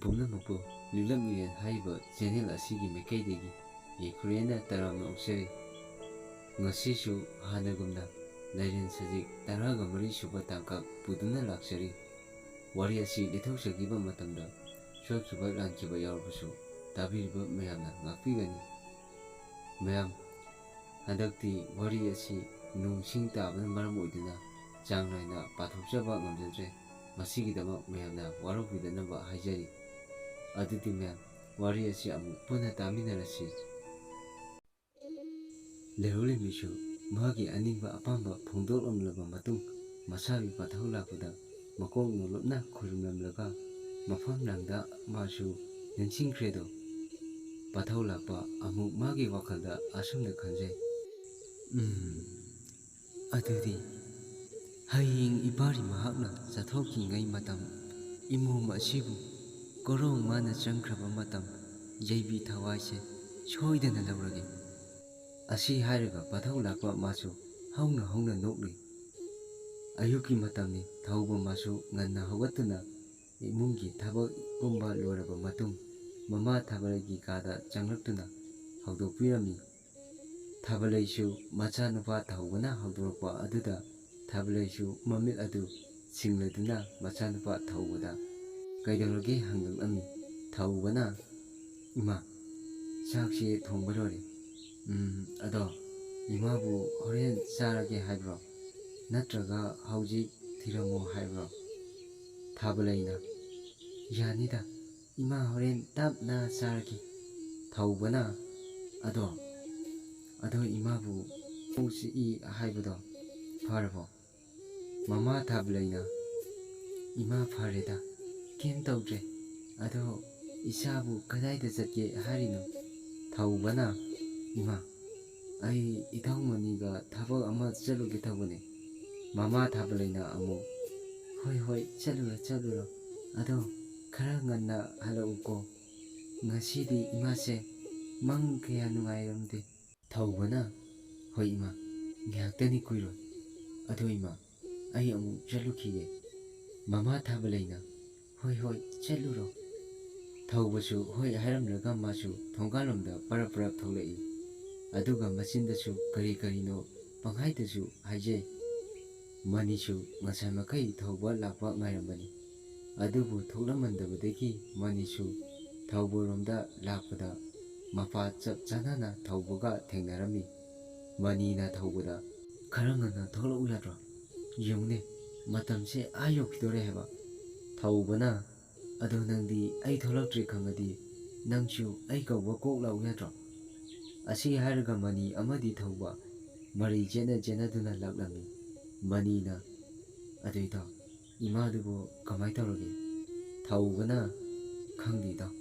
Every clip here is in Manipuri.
ꯄꯨꯝꯅꯃꯛꯄꯨ ꯂꯤꯛꯂꯝ ꯏꯔꯦꯟ ꯍꯥꯏꯔꯤꯕ ꯆꯦꯅꯦꯜ ꯑꯁꯤꯒꯤ ꯃꯥꯏꯀꯩꯗꯒꯤ ꯌꯥꯏꯐꯔꯦꯅ ꯇꯔꯥꯝꯅ ꯑꯣꯛꯆꯔꯤ꯫ ꯉꯁꯤꯁꯨ ꯍꯥꯟꯅꯒꯨꯝꯅ ꯂꯩꯔꯦꯟ ꯁꯖꯤꯛ 14 ꯁꯨꯕ ꯇꯥꯡꯀꯛ ꯄꯨꯗꯨꯅ ꯂꯥꯛꯆꯔꯤ꯫ ꯋꯥꯔꯤ ꯑꯁꯤ ꯂꯤꯊꯣꯛꯆꯈꯤꯕ ꯃꯇꯝꯗ ꯁꯣꯏꯈꯤꯕ ꯂꯥꯟꯈꯤꯕ ꯌꯥꯎꯔꯕꯁꯨ ꯇꯥꯕꯤꯔꯤꯕ ꯃꯌꯥꯝꯅ ꯉꯥꯛꯄꯤꯒꯅꯤ꯫ ꯃꯌꯥꯝ, ꯍꯟꯗꯛꯇꯤ ꯋꯥꯔꯤ ꯑꯁꯤ ꯅꯣꯡ-ꯁꯤꯡ ꯇꯥꯕꯅ ꯃꯔꯝ ꯑꯣꯏꯗꯨꯅ ꯆꯥꯡ ꯅꯥꯏꯅ ꯄꯥꯊꯣꯛꯆꯕ ꯉꯝꯖꯗ꯭ꯔꯦ꯫ ꯃꯁꯤꯒꯤꯗꯃꯛ ꯃꯌꯥꯝꯅ ꯋꯥꯔꯧꯕꯤꯗꯅꯕ ꯍꯥꯏꯖꯔꯤ꯫ ꯑꯗꯨꯗꯤ ꯃꯌꯥꯝ, ꯋꯥꯔꯤ ꯑꯁꯤ ꯑꯃꯨꯛ ꯄꯨꯟꯅ ꯇꯥꯃꯤꯟꯅꯔꯁꯤ꯫ ꯂꯩꯍꯧꯂꯦꯝꯕꯤꯁꯨ ꯃꯥꯒꯤ ꯑꯅꯤꯡꯕ ꯑꯄꯥꯝꯕ ꯐꯣꯡꯗꯣꯛꯂꯝꯂꯕ ꯃꯇꯨꯡ ꯃꯁꯥꯒꯤ ꯄꯥꯊꯧ ꯂꯥꯛꯄꯗ ꯃꯀꯣꯛ ꯅꯣꯜꯂꯞꯅ ꯈꯨꯔꯨꯝꯂꯝꯂꯒ ꯃꯐꯝ ꯂꯥꯡꯗ ꯃꯥꯁꯨ ꯅꯤꯡꯁꯤꯡꯈ꯭ꯔꯦꯗꯣ꯫ ꯄꯥꯊꯧ ꯂꯥꯛꯄ ꯑꯃꯨꯛ ꯃꯥꯒꯤ ꯋꯥꯈꯜꯗ ꯑꯁꯨꯝꯅ ꯈꯟꯖꯩ꯫ ꯑꯗꯨꯗꯤ ꯍꯌꯦꯡ ꯏꯄꯥꯔꯤ ꯃꯍꯥꯛꯅ ꯆꯠꯊꯣꯛꯈꯤꯉꯩ ꯃꯇꯝ ꯏꯃꯣꯝ ꯑꯁꯤꯕꯨ ꯀꯣꯔꯣꯡ ꯃꯥꯅ ꯆꯪꯈ꯭ꯔꯕ ꯃꯇꯝ ꯌꯩꯕꯤ ꯊꯋꯥꯏꯁꯦ ꯁꯣꯏꯗꯅ ꯂꯧꯔꯒꯦ꯫ ꯑꯁꯤ ꯍꯥꯏꯔꯒ ꯄꯥꯊꯧ ꯂꯥꯛꯄ ꯃꯥꯁꯨ ꯍꯧꯅ ꯍꯧꯅ ꯅꯣꯛꯂꯨꯏ꯫ ꯑꯌꯨꯛꯀꯤ ꯃꯇꯝꯅꯤ꯫ ꯊꯧꯕ ꯃꯥꯁꯨ ꯉꯟꯅ ꯍꯧꯒꯠꯇꯨꯅ ꯏꯃꯨꯡꯒꯤ ꯊꯕꯛ ꯄꯨꯝꯕ ꯂꯣꯏꯔꯕ ꯃꯇꯨꯡ ꯃꯃꯥ ꯊꯥꯕꯂꯩꯒꯤ ꯀꯥꯗ ꯆꯪꯂꯛꯇꯨꯅ ꯍꯧꯗꯣꯛꯄꯤꯔꯝꯃꯤ꯫ ꯊꯥꯕꯂꯩꯁꯨ ꯃꯆꯥꯅꯨꯄꯥ ꯊꯧꯕꯅ ꯍꯧꯗꯣꯔꯛꯄ ꯑꯗꯨꯗ ꯊꯥꯕꯂꯩꯁꯨ ꯃꯃꯤꯠ ꯑꯗꯨ ꯁꯤꯡꯂꯗꯨꯅ ꯃꯆꯥꯅꯨꯄꯥ ꯊꯧꯕꯗ ꯀꯩꯗꯧꯔꯒꯦ ꯍꯪꯂꯛꯂꯝꯃꯤ꯫ ꯊꯧꯕꯅ "ꯏꯃꯥ, ꯆꯥꯛꯁꯦ ꯊꯣꯡꯕ ꯂꯣꯏꯔꯦ꯫ ꯑꯗꯣ ꯏꯃꯥꯕꯨ ꯍꯣꯔꯦꯟ ꯆꯥꯔꯒꯦ ꯍꯥꯏꯕ꯭ꯔꯣ? ꯅꯠꯇ꯭ꯔꯒ ꯍꯧꯖꯤꯛ ꯊꯤꯔꯝꯃꯣ ꯍꯥꯏꯕ꯭ꯔꯣ?" ꯊꯥꯕꯂꯩꯅ "ꯌꯥꯅꯤꯗ, ꯏꯃꯥ ꯍꯣꯔꯦꯟ ꯇꯞꯅ ꯆꯥꯔꯒꯦ." ꯊꯧꯕꯅ "ꯑꯗꯣ ꯏꯃꯥꯕꯨ ꯀꯣꯛ ꯆꯤꯛꯏ ꯍꯥꯏꯕꯗꯣ ꯐꯔꯕꯣ?" ꯃꯃꯥ ꯊꯥꯕꯂꯩꯅ "ꯏꯃꯥ ꯐꯔꯦꯗ, ꯀꯦꯝ ꯇꯧꯗ꯭ꯔꯦ꯫ ꯑꯗꯣ ꯏꯆꯥꯕꯨ ꯀꯗꯥꯏꯗ ꯆꯠꯀꯦ ꯍꯥꯏꯔꯤꯅꯣ?" ꯊꯧꯕꯅ "ꯏꯃꯥ, ꯑꯩ ꯏꯙꯧꯃꯅꯤꯒ ꯊꯕꯛ ꯑꯃ ꯆꯠꯂꯨꯒꯦ ꯇꯧꯕꯅꯦ." ꯃꯃꯥ ꯊꯥꯕꯂꯩꯅ ꯑꯃꯨꯛ "ꯍꯣꯏ, ꯆꯠꯂꯨꯔꯣ. ꯑꯗꯣ ꯈꯔ ꯉꯟꯅ ꯍꯜꯂꯛꯎꯀꯣ. ꯉꯁꯤꯗꯤ ꯏꯃꯥꯁꯦ ꯃꯪ ꯀꯌꯥ ꯅꯨꯡꯉꯥꯏꯔꯝꯗꯦ." ꯊꯧꯕꯅ "ꯍꯣꯏ ꯏꯃꯥ, ꯉꯥꯏꯍꯥꯛꯇꯅꯤ, ꯀꯨꯏꯔꯣꯏ. ꯑꯗꯣ ꯏꯃꯥ, ꯑꯩ ꯑꯃꯨꯛ ꯆꯠꯂꯨꯈꯤꯒꯦ." ꯃꯃꯥ ꯊꯥꯕꯂꯩꯅ "ꯍꯣꯏ, ꯆꯠꯂꯨꯔꯣ." ꯊꯧꯕꯁꯨ ꯍꯣꯏ ꯍꯥꯏꯔꯝꯂꯒ ꯃꯥꯁꯨ ꯊꯣꯡꯒꯥꯜꯂꯣꯝꯗ ꯄꯔꯞ ꯊꯣꯛꯂꯛꯏ꯫ ꯑꯗꯨꯒ ꯃꯆꯤꯟꯗꯁꯨ ꯀꯔꯤ ꯀꯔꯤꯅꯣ ꯄꯪꯍꯥꯏꯗꯁꯨ ꯍꯥꯏꯖꯩ꯫ ꯃꯅꯤꯁꯨ ꯉꯁꯥꯏ ꯃꯈꯩ ꯊꯧꯕ ꯂꯥꯛꯄ ꯉꯥꯏꯔꯝꯕꯅꯤ꯫ ꯑꯗꯨꯕꯨ ꯊꯣꯛꯂꯛꯃꯟꯗꯕꯗꯒꯤ ꯃꯅꯤꯁꯨ ꯊꯧꯕꯔꯣꯝꯗ ꯂꯥꯛꯄꯗ ꯃꯄꯥ ꯆꯞ ꯆꯥꯅꯅ ꯊꯧꯕꯒ ꯊꯦꯡꯅꯔꯝꯃꯤ꯫ ꯃꯅꯤꯅ ꯊꯧꯕꯗ "ꯈꯔ ꯉꯟꯅ ꯊꯣꯛꯂꯛꯎ ꯌꯥꯗ꯭ꯔꯣ? ꯌꯦꯡꯉꯨꯅꯦ, ꯃꯇꯝꯁꯦ ꯑꯥ ꯌꯧꯈꯤꯗꯣꯔꯦ ꯍꯥꯏꯕ." ꯊꯧꯕꯅ "ꯑꯗꯣ ꯅꯪꯗꯤ ꯑꯩ ꯊꯣꯛꯂꯛꯇ꯭ꯔꯦ ꯈꯪꯉꯗꯤ ꯅꯪꯁꯨ ꯑꯩ ꯀꯧꯕ ꯀꯣꯛ ꯂꯥꯛꯎ ꯌꯥꯗ꯭ꯔꯣ?" ꯑꯁꯤ ꯍꯥꯏꯔꯒ ꯃꯅꯤ ꯑꯃꯗꯤ ꯊꯧꯕ ꯃꯔꯩ ꯆꯦꯟꯅꯗꯨꯅ ꯂꯥꯛꯂꯝꯃꯤ꯫ ꯃꯅꯤꯅ "ꯑꯗꯣ ꯏꯇꯥꯎ, ꯏꯃꯥꯗꯨꯕꯨ ꯀꯃꯥꯏ ꯇꯧꯔꯒꯦ?" ꯊꯧꯕꯅ "ꯈꯪꯗꯦ ꯏꯇꯥꯎ,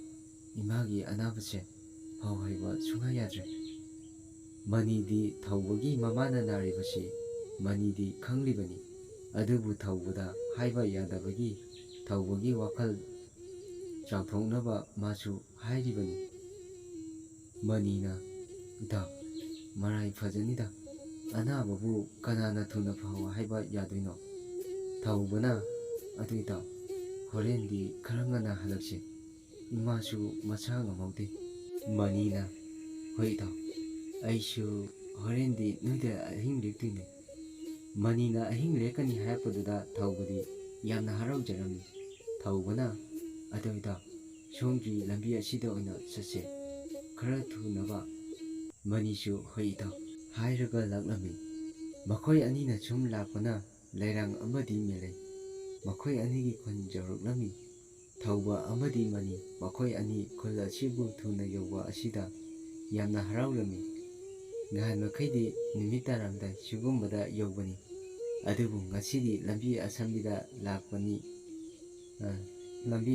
ꯏꯃꯥꯒꯤ ꯑꯅꯥꯕꯁꯦ ꯐꯧ ꯍꯥꯏꯕ ꯁꯨꯡꯌꯥ ꯌꯥꯗ꯭ꯔꯦ." ꯃꯅꯤꯗꯤ ꯊꯧꯕꯒꯤ ꯃꯃꯥꯅ ꯅꯥꯔꯤꯕꯁꯤ ꯃꯅꯤꯗꯤ ꯈꯪꯂꯤꯕꯅꯤ꯫ ꯑꯗꯨꯕꯨ ꯊꯧꯕꯗ ꯍꯥꯏꯕ ꯌꯥꯗꯕꯒꯤ ꯊꯧꯕꯒꯤ ꯋꯥꯈꯜ ꯆꯥꯎꯊꯣꯛꯅꯕ ꯃꯥꯁꯨ ꯍꯥꯏꯔꯤꯕꯅꯤ꯫ ꯃꯅꯤꯅ "ꯏꯇꯥꯎ, ꯃꯔꯥꯏ ꯐꯖꯅꯤꯗ. ꯑꯅꯥꯕꯕꯨ ꯀꯅꯥꯅ ꯊꯨꯅ ꯐꯧ ꯍꯥꯏꯕ ꯌꯥꯗꯣꯏꯅꯣ?" ꯊꯧꯕꯅ "ꯑꯗꯨ ꯏꯇꯥꯎ, ꯍꯣꯔꯦꯟꯗꯤ ꯈꯔ ꯉꯟꯅ ꯍꯜꯂꯛꯁꯤ. ꯏꯃꯥꯁꯨ ꯃꯁꯥ ꯉꯝꯍꯧꯗꯦ." ꯃꯅꯤꯅ "ꯍꯣꯏ ꯏꯇꯥꯎ, ꯑꯩꯁꯨ ꯍꯣꯔꯦꯟꯗꯤ ꯅꯣꯏꯗ ꯑꯍꯤꯡ ꯂꯦꯛꯇꯣꯏꯅꯦ." ꯃꯅꯤꯅ ꯑꯍꯤꯡ ꯂꯦꯛꯀꯅꯤ ꯍꯥꯏꯔꯛꯄꯗꯨꯗ ꯊꯧꯕꯗꯤ ꯌꯥꯝꯅ ꯍꯔꯥꯎꯖꯔꯝꯃꯤ꯫ ꯊꯧꯕꯅ "ꯑꯗꯣ ꯏꯇꯥꯎ, ꯁꯣꯝꯒꯤ ꯂꯝꯕꯤ ꯑꯁꯤꯗ ꯑꯣꯏꯅ ꯆꯠꯁꯦ, ꯈꯔ ꯊꯨꯅꯕ." ꯃꯅꯤꯁꯨ "ꯍꯣꯏ ꯏꯇꯥꯎ" ꯍꯥꯏꯔꯒ ꯂꯥꯛꯂꯝꯃꯤ꯫ ꯃꯈꯣꯏ ꯑꯅꯤꯅ ꯁꯨꯝ ꯂꯥꯛꯄꯅ ꯂꯩꯔꯥꯡ ꯑꯃꯗꯤ ꯃꯦꯜꯂꯩ꯫ ꯃꯈꯣꯏ ꯑꯅꯤꯒꯤ ꯈꯨꯟ ꯌꯧꯔꯛꯂꯝꯃꯤ꯫ ꯊꯧꯕ ꯑꯃꯗꯤ ꯃꯅꯤ ꯃꯈꯣꯏ ꯑꯅꯤ ꯈꯨꯜ ꯑꯁꯤꯕꯨ ꯊꯨꯅ ꯌꯧꯕ ꯑꯁꯤꯗ ꯌꯥꯝꯅ ꯍꯔꯥꯎꯔꯝꯃꯤ꯫ ꯅꯍꯥꯟꯃꯈꯩꯗꯤ ꯅꯨꯃꯤꯠ ꯇꯥꯔꯝꯗꯥꯏ ꯁꯤꯒꯨꯝꯕꯗ ꯌꯧꯕꯅꯤ꯫ ꯑꯗꯨꯕꯨ ꯉꯁꯤꯗꯤ ꯂꯝꯕꯤ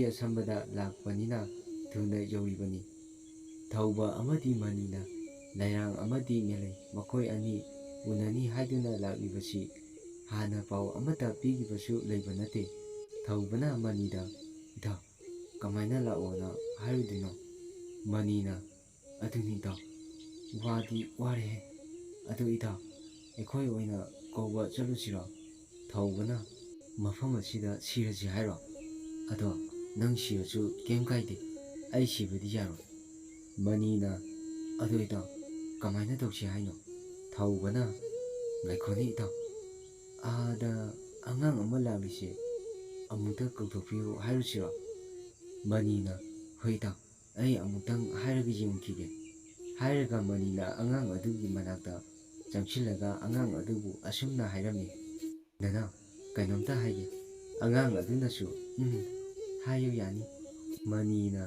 ꯑꯁꯝꯕꯗ ꯂꯥꯛꯄꯅꯤꯅ ꯊꯨꯅ ꯌꯧꯔꯤꯕꯅꯤ꯫ ꯊꯧꯕ ꯑꯃꯗꯤ ꯃꯅꯤꯅ ꯂꯩꯔꯥꯡ ꯑꯃꯗꯤ ꯃꯦꯜꯂꯩ꯫ ꯃꯈꯣꯏ ꯑꯅꯤ ꯎꯅꯅꯤ ꯍꯥꯏꯗꯨꯅ ꯂꯥꯛꯂꯤꯕꯁꯤ ꯍꯥꯟꯅ ꯄꯥꯎ ꯑꯃꯠꯇ ꯄꯤꯈꯤꯕꯁꯨ ꯂꯩꯕ ꯅꯠꯇꯦ꯫ ꯊꯧꯕꯅ ꯃꯅꯤꯗ "ꯏꯇꯥꯎ, ꯀꯃꯥꯏꯅ ꯂꯥꯛꯑꯣꯅ ꯍꯥꯏꯔꯨꯗꯣꯏꯅꯣ?" ꯃꯅꯤꯅ "ꯑꯗꯨꯅꯤ ꯏꯇꯥꯎ, ꯋꯥꯗꯤ ꯋꯥꯔꯦꯍꯦ. ꯑꯗꯨ ꯏꯇꯥꯎ, ꯑꯩꯈꯣꯏ ꯑꯣꯏꯅ ꯀꯧꯕ ꯆꯠꯂꯨꯁꯤꯔꯣ?" ꯊꯧꯕꯅ "ꯃꯐꯝ ꯑꯁꯤꯗ ꯁꯤꯔꯁꯤ ꯍꯥꯏꯔꯣ? ꯑꯗꯣ ꯅꯪ ꯁꯤꯔꯁꯨ ꯀꯩꯝ ꯀꯥꯏꯗꯦ, ꯑꯩ ꯁꯤꯕꯗꯤ ꯌꯥꯔꯣꯏ꯫ ꯃꯅꯤꯅ ꯑꯗꯨ ꯏꯇꯥꯎ ꯀꯃꯥꯏꯅ ꯇꯧꯁꯤ ꯍꯥꯏꯅꯣ? ꯊꯧꯕꯅ ꯉꯥꯏꯈꯣꯅꯦ ꯏꯇꯥꯎ, ꯑꯥꯗ ꯑꯉꯥꯡ ꯑꯃ ꯂꯥꯛꯂꯤꯁꯦ ꯑꯃꯨꯛꯇ ꯀꯧꯊꯣꯛꯄꯤꯌꯨ ꯍꯥꯏꯔꯨꯁꯤꯔꯣ? ꯃꯅꯤꯅ ꯍꯣꯏ ꯏꯇꯥꯎ, ꯑꯩ ꯑꯃꯨꯛꯇꯪ ꯍꯥꯏꯔꯒ ꯌꯦꯡꯈꯤꯒꯦ ꯍꯥꯏꯔꯒ ꯃꯅꯤꯅ ꯑꯉꯥꯡ ꯑꯗꯨꯒꯤ ꯃꯅꯥꯛꯇ ꯆꯪꯁꯤꯜꯂꯒ ꯑꯉꯥꯡ ꯑꯗꯨꯕꯨ ꯑꯁꯨꯝꯅ ꯍꯥꯏꯔꯝꯃꯤ, ꯅꯅꯥꯎ ꯀꯩꯅꯣꯝꯇ ꯍꯥꯏꯒꯦ꯫ ꯑꯉꯥꯡ ꯑꯗꯨꯅꯁꯨ ꯍꯥꯏꯌꯨ ꯌꯥꯅꯤ꯫ ꯃꯅꯤꯅ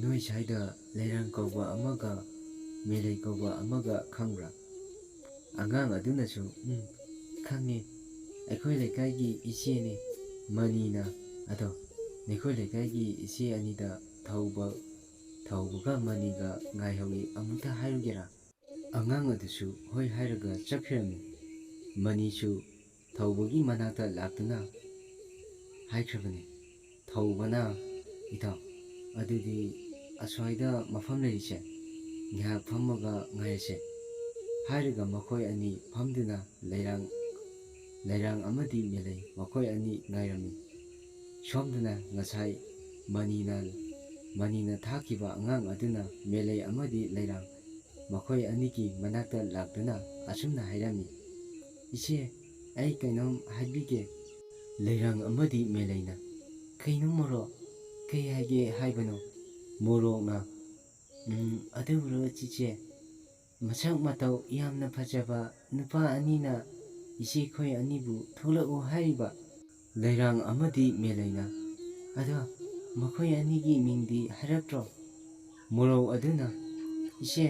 ꯅꯣꯏ ꯁ꯭ꯋꯥꯏꯗ ꯂꯩꯔꯥꯡ ꯀꯧꯕ ꯑꯃꯒ ꯃꯦꯂꯩ ꯀꯧꯕ ꯑꯃꯒ ꯈꯪꯕ꯭ꯔꯥ? ꯑꯉꯥꯡ ꯑꯗꯨꯅꯁꯨ ꯈꯪꯉꯦ, ꯑꯩꯈꯣꯏ ꯂꯩꯀꯥꯏꯒꯤ ꯏꯆꯦꯅꯤ꯫ ꯃꯅꯤꯅ ꯑꯗꯣ ꯅꯈꯣꯏ ꯂꯩꯀꯥꯏꯒꯤ ꯏꯆꯦ ꯑꯅꯤꯗ ꯊꯧꯕꯒ ꯃꯅꯤꯒ ꯉꯥꯏꯍꯧꯏ ꯑꯃꯨꯛꯇ ꯍꯥꯏꯔꯨꯒꯦꯔꯥ? ꯑꯉꯥꯡ ꯑꯗꯨꯁꯨ ꯍꯣꯏ ꯍꯥꯏꯔꯒ ꯆꯠꯈ꯭ꯔꯃꯤ꯫ ꯃꯅꯤꯁꯨ ꯊꯧꯕꯒꯤ ꯃꯅꯥꯛꯇ ꯂꯥꯛꯇꯨꯅ ꯍꯥꯏꯈ꯭ꯔꯕꯅꯤ꯫ ꯊꯧꯕꯅ ꯏꯇꯥꯎ ꯑꯗꯨꯗꯤ ꯑꯁ꯭ꯋꯥꯏꯗ ꯃꯐꯝ ꯂꯩꯔꯤꯁꯦ ꯉꯥꯏꯍꯥꯛ ꯐꯝꯃꯒ ꯉꯥꯏꯔꯁꯦ ꯍꯥꯏꯔꯒ ꯃꯈꯣꯏ ꯑꯅꯤ ꯐꯝꯗꯨꯅ ꯂꯩꯔꯥꯡ ꯑꯃꯗꯤ ꯃꯦꯂꯩ ꯃꯈꯣꯏ ꯑꯅꯤ ꯉꯥꯏꯔꯝꯃꯤ꯫ ꯁꯣꯝꯗꯅ ꯉꯁꯥꯏ ꯃꯅꯤꯅ ꯊꯥꯈꯤꯕ ꯑꯉꯥꯡ ꯑꯗꯨꯅ ꯃꯦꯂꯩ ꯑꯃꯗꯤ ꯂꯩꯔꯥꯡ ꯃꯈꯣꯏ ꯑꯅꯤꯒꯤ ꯃꯅꯥꯛꯇ ꯂꯥꯛꯇꯨꯅ ꯑꯁꯨꯝꯅ ꯍꯥꯏꯔꯝꯃꯤ, ꯏꯆꯦ ꯑꯩ ꯀꯩꯅꯣꯝ ꯍꯥꯏꯕꯤꯒꯦ꯫ ꯂꯩꯔꯥꯡ ꯑꯃꯗꯤ ꯃꯦꯂꯩꯅ ꯀꯩꯅꯣ ꯃꯣꯔꯣꯛ, ꯀꯩ ꯍꯥꯏꯒꯦ ꯍꯥꯏꯕꯅꯣ? ꯃꯣꯔꯣꯛꯅ ꯑꯗꯨꯕꯨꯔꯣ ꯆꯤꯆꯦ, ꯃꯁꯛ ꯃꯇꯧ ꯌꯥꯝꯅ ꯐꯖꯕ ꯅꯨꯄꯥ ꯑꯅꯤꯅ ꯏꯆꯦꯈꯣꯏ ꯑꯅꯤꯕꯨ ꯊꯣꯛꯂꯛꯎ ꯍꯥꯏꯔꯤꯕ꯫ ꯂꯩꯔꯥꯡ ꯑꯃꯗꯤ ꯃꯦꯂꯩꯅ ꯑꯗꯣ ꯃꯈꯣꯏ ꯑꯅꯤꯒꯤ ꯃꯤꯡꯗꯤ ꯍꯥꯏꯔꯛꯇ꯭ꯔꯣ? ꯃꯣꯔꯣꯛ ꯑꯗꯨꯅ ꯏꯆꯦ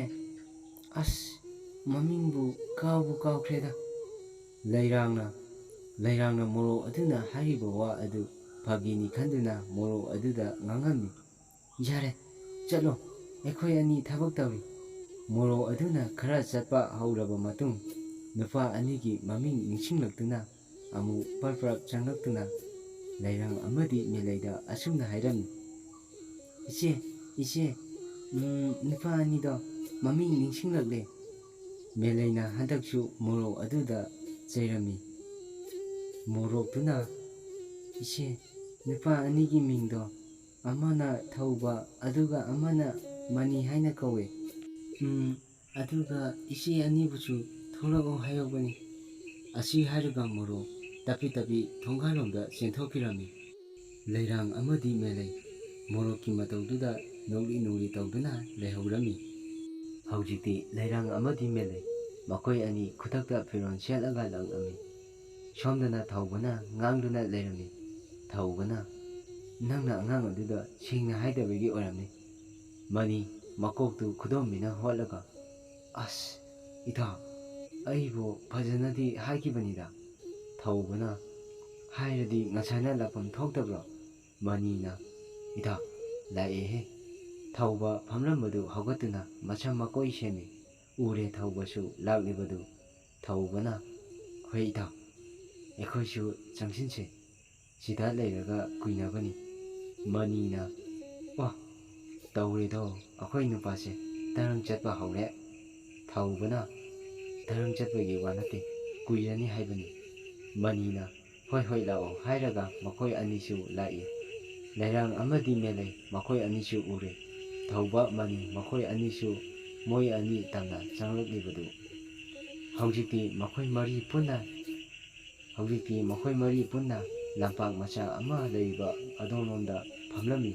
ꯑꯁ ꯃꯃꯤꯡꯕꯨ ꯀꯥꯎꯕꯨ ꯀꯥꯎꯈ꯭ꯔꯦꯗ꯫ ꯂꯩꯔꯥꯡꯅ ꯃꯣꯔꯣꯛ ꯑꯗꯨꯅ ꯍꯥꯏꯔꯤꯕ ꯋꯥ ꯑꯗꯨ ꯐꯥꯒꯤꯅꯤ ꯈꯟꯗꯨꯅ ꯃꯣꯔꯣꯛ ꯑꯗꯨꯗ ꯉꯥꯡꯉꯝꯃꯤ, ꯌꯥꯔꯦ ꯆꯠꯂꯣ, ꯑꯩꯈꯣꯏ ꯑꯅꯤ ꯊꯕꯛ ꯇꯧꯔꯤ꯫ ꯃꯣꯔꯣꯛ ꯑꯗꯨꯅ ꯈꯔ ꯆꯠꯄ ꯍꯧꯔꯕ ꯃꯇꯨꯡ ꯅꯨꯄꯥ ꯑꯅꯤꯒꯤ ꯃꯃꯤꯡ ꯅꯤꯡꯁꯤꯡꯂꯛꯇꯨꯅ ꯑꯃꯨꯛ ꯄꯔꯞ ꯆꯪꯂꯛꯇꯨꯅ ꯂꯩꯔꯥꯡ ꯑꯃꯗꯤ ꯃꯦꯂꯩꯗ ꯑꯁꯨꯝꯅ ꯍꯥꯏꯔꯝꯃꯤ, ꯏꯆꯦ ꯅꯨꯄꯥ ꯑꯅꯤꯗꯣ ꯃꯃꯤꯡ ꯅꯤꯡꯁꯤꯡꯂꯛꯂꯦ꯫ ꯃꯦꯂꯩꯅ ꯍꯟꯗꯛꯁꯨ ꯃꯣꯔꯣꯛ ꯑꯗꯨꯗ ꯆꯩꯔꯝꯃꯤ꯫ ꯃꯣꯔꯣꯛꯇꯨꯅ ꯏꯆꯦ ꯅꯨꯄꯥ ꯑꯅꯤꯒꯤ ꯃꯤꯡꯗꯣ ꯑꯃꯅ ꯊꯧꯕ ꯑꯗꯨꯒ ꯑꯃꯅ ꯃꯅꯤ ꯍꯥꯏꯅ ꯀꯧꯋꯦ꯫ ꯑꯗꯨꯒ ꯏꯆꯦ ꯑꯅꯤꯕꯨꯁꯨ ꯊꯣꯛꯂꯛꯑꯣ ꯍꯥꯏꯍꯧꯕꯅꯤ꯫ ꯑꯁꯤ ꯍꯥꯏꯔꯒ ꯃꯣꯔꯣꯛ ꯇꯞꯄꯤ ꯊꯣꯡꯒꯥꯜꯂꯣꯝꯗ ꯆꯦꯟꯊꯣꯛꯈꯤꯔꯝꯃꯤ꯫ ꯂꯩꯔꯥꯡ ꯑꯃꯗꯤ ꯃꯦꯂꯩ ꯃꯣꯔꯣꯛꯀꯤ ꯃꯇꯧꯗꯨꯗ ꯅꯣꯛꯂꯤ ꯇꯧꯗꯨꯅ ꯂꯩꯍꯧꯔꯝꯃꯤ꯫ ꯍꯧꯖꯤꯛꯇꯤ ꯂꯩꯔꯥꯡ ꯑꯃꯗꯤ ꯃꯦꯂꯩ ꯃꯈꯣꯏ ꯑꯅꯤ ꯈꯨꯗꯛꯇ ꯐꯤꯔꯣꯜ ꯁꯦꯠꯂꯒ ꯂꯥꯛꯂꯝꯃꯤ꯫ ꯁꯣꯝꯗꯅ ꯊꯧꯕꯅ ꯉꯥꯡꯗꯨꯅ ꯂꯩꯔꯝꯃꯤ, ꯊꯧꯕꯅ ꯅꯪꯅ ꯑꯉꯥꯡ ꯑꯗꯨꯗ ꯁꯦꯡꯅ ꯍꯥꯏꯗꯕꯒꯤ ꯑꯣꯏꯔꯝꯅꯤ꯫ ꯃꯅꯤ ꯃꯀꯣꯛꯇꯨ ꯈꯨꯗꯣꯝꯕꯤꯅ ꯍꯣꯠꯂꯒ ꯑꯁ ꯏꯇꯥꯎ ꯑꯩꯕꯨ ꯐꯖꯅꯗꯤ ꯍꯥꯏꯈꯤꯕꯅꯤꯗ꯫ ꯊꯧꯕꯅ ꯍꯥꯏꯔꯗꯤ ꯉꯁꯥꯏꯅ ꯂꯥꯛꯐꯝ ꯊꯣꯛꯇꯕ꯭ꯔꯣ? ꯃꯅꯤꯅ ꯏꯇꯥꯎ ꯂꯥꯛꯑꯦꯍꯦ꯫ ꯊꯧꯕ ꯐꯝꯂꯝꯕꯗꯨ ꯍꯧꯒꯠꯇꯨꯅ ꯃꯁꯝ ꯃꯀꯣꯏ ꯁꯦꯝꯃꯤ꯫ ꯎꯔꯦ ꯊꯧꯕꯁꯨ ꯂꯥꯛꯂꯤꯕꯗꯨ꯫ ꯊꯧꯕꯅ ꯍꯣꯏ ꯏꯇꯥꯎ ꯑꯩꯈꯣꯏꯁꯨ ꯆꯪꯁꯤꯟꯁꯦ, ꯁꯤꯗ ꯂꯩꯔꯒ ꯀꯨꯏꯅꯕꯅꯤ꯫ ꯃꯅꯤꯅ ꯑꯣ ꯇꯧꯔꯦꯗꯣ ꯑꯩꯈꯣꯏ ꯅꯨꯄꯥꯁꯦ ꯇꯔꯪ ꯆꯠꯄ ꯍꯧꯔꯦ꯫ ꯊꯧꯕꯅ ꯇꯔꯪ ꯆꯠꯄꯒꯤ ꯋꯥ ꯅꯠꯇꯦ, ꯀꯨꯏꯔꯅꯤ ꯍꯥꯏꯕꯅꯤ꯫ ꯃꯅꯤꯅ ꯍꯣꯏ ꯂꯥꯛꯑꯣ ꯍꯥꯏꯔꯒ ꯃꯈꯣꯏ ꯑꯅꯤꯁꯨ ꯂꯥꯛꯏ꯫ ꯂꯩꯔꯥꯡ ꯑꯃꯗꯤ ꯃꯦꯂꯩ ꯃꯈꯣꯏ ꯑꯅꯤꯁꯨ ꯎꯔꯦ, ꯊꯧꯕ ꯃꯅꯤ ꯃꯈꯣꯏ ꯑꯅꯤꯁꯨ ꯃꯣꯏ ꯑꯅꯤ ꯇꯝꯅ ꯆꯪꯂꯛꯂꯤꯕꯗꯨ꯫ ꯍꯧꯖꯤꯛꯇꯤ ꯃꯈꯣꯏ ꯃꯔꯤ ꯄꯨꯟꯅ ꯂꯝꯄꯥꯛ ꯃꯆꯥ ꯑꯃ ꯂꯩꯔꯤꯕ ꯑꯗꯣꯝꯂꯣꯝꯗ ꯐꯝꯂꯝꯃꯤ꯫